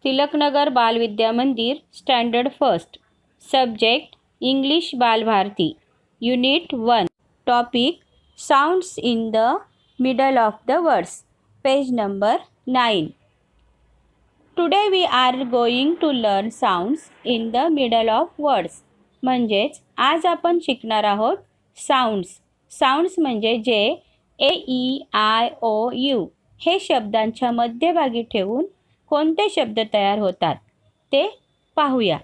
Tilaknagar Bal Vidya Mandir, standard first. Subject English Balbharati. Unit 1. Topic sounds in the middle of the words. Page number 9. Today we are going to learn sounds in the middle of words. म्हणजेच आज आपण शिकणार आहोत sounds. Sounds म्हणजे जे AEIOU हे शब्दांच्या मध्यभागी ठेवून कोणते शब्द तयार होतात ते पाहूया.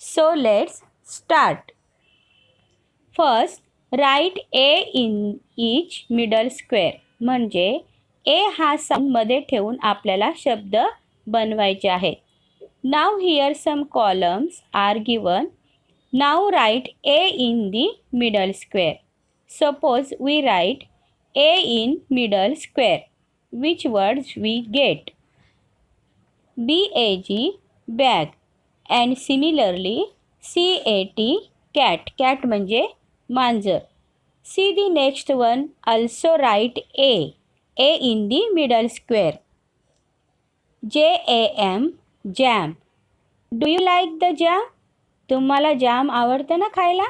So let's start. First write A in each middle square. म्हणजे A हा साऊंड मध्ये ठेवून आपल्याला शब्द बनवायचे आहेत. Now here some columns are given. Now write A in the middle square. Suppose we write A in middle square. Which words we get? BAG bag and similarly CAT cat. Cat म्हणजे मांजर. See the next one. Also write A. A in the middle square. JAM jam. Do you like the jam? तुम्हाला जाम आवडतं ना खायला?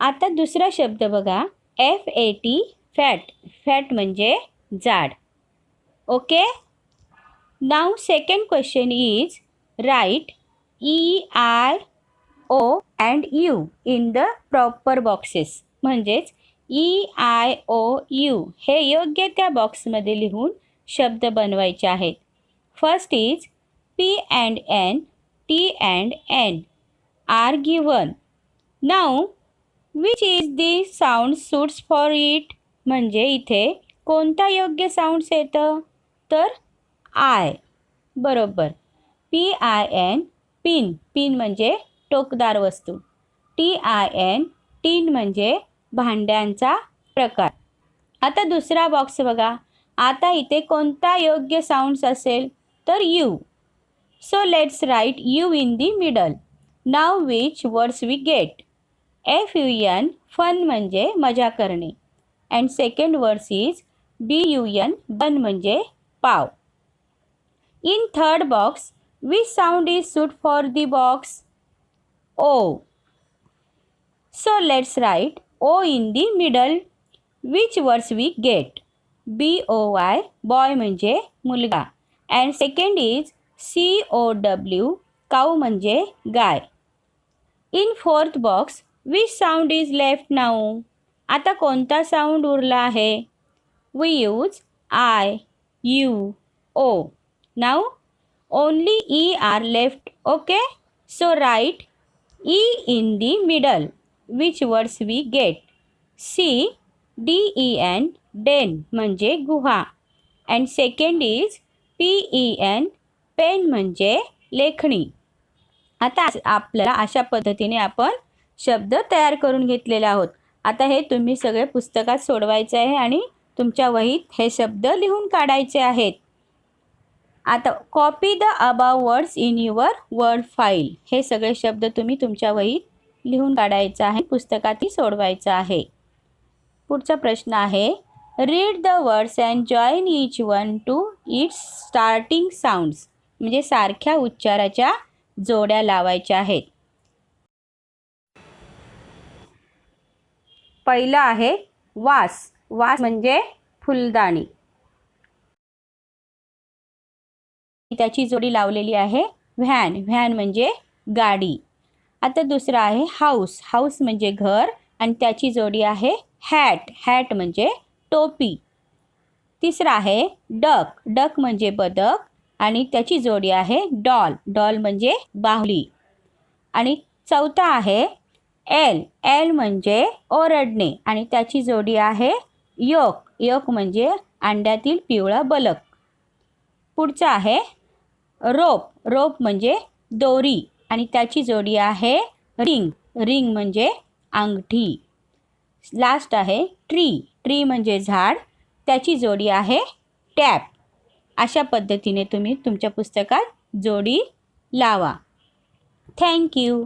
आता दुसरा शब्द बघा. FAT fat. फॅट म्हणजे जाड. Okay. Now second question is right EIO and U in the proper boxes. म्हणजेच EIOU हे योग्य त्या बॉक्समध्ये लिहून शब्द बनवायचे आहेत. First is P and N, T and N are given. Now which is the sound suits for it. म्हणजे इथे कोणता योग्य साऊंड्स येतं तर आय. बरोबर. PIN pin. पिन म्हणजे टोकदार वस्तू. TIN टीन म्हणजे भांड्यांचा प्रकार. आता दुसरा बॉक्स बघा. आता इथे कोणता योग्य साऊंड्स असेल तर U. So let's write U in the middle. Now which words we get. FUN fun म्हणजे मजा करणे. And second words is BUN bun म्हणजे पाव. In third box which sound is suit for the box. O. So let's write O in the middle. Which words we get. BOY boy म्हणजे मुलगा. And second is COW cow म्हणजे गाय. In fourth box which sound is left now. आता कोणता sound उरला आहे. We use I, U, O. Now only E are left. Okay. So right E in the middle. Which words we get. CDEN den म्हणजे गुहा. And second is PEN pen म्हणजे लेखणी. आता आपल्याला अशा पद्धतीने आपण शब्द तयार करून घेतलेले आहोत. आता हे तुम्ही सगळे पुस्तकात सोडवायचे आहे आणि तुमच्या वहीत हे शब्द लिहून काढायचे आहेत. आता copy the above words in your word file. हे सगळे शब्द तुम्ही तुमच्या वहीत लिहून काढायचं आहे, पुस्तकातही सोडवायचं आहे. पुढचा प्रश्न आहे read the words and join each one two it's starting sounds. म्हणजे सारख्या उच्चाराच्या जोड्या लावायच्या आहेत. पहिला आहे वास. वास म्हणजे फुलदाणी. त्याची जोडी लावलेली आहे व्हॅन. व्हॅन म्हणजे गाडी. आता दुसरा आहे हाऊस. हाऊस म्हणजे घर आणि त्याची जोडी आहे हॅट. हॅट म्हणजे टोपी. तिसरा आहे डक. डक म्हणजे बदक आणि त्याची जोडी आहे डॉल. डॉल म्हणजे बाहुली. आणि चौथा आहे एल. एल म्हणजे ओरडणे आणि त्याची जोडी आहे योक. योक म्हणजे अंड्यातील पिवळा बलक. पुढचा आहे रोप. रोप म्हणजे दोरी आणि त्याची जोडी आहे रिंग. रिंग म्हणजे अंगठी. लास्ट आहे ट्री. ट्री म्हणजे झाड, त्याची जोडी आहे टॅप. अशा पद्धतीने तुम्ही तुमच्या पुस्तकात जोडी लावा. Thank you.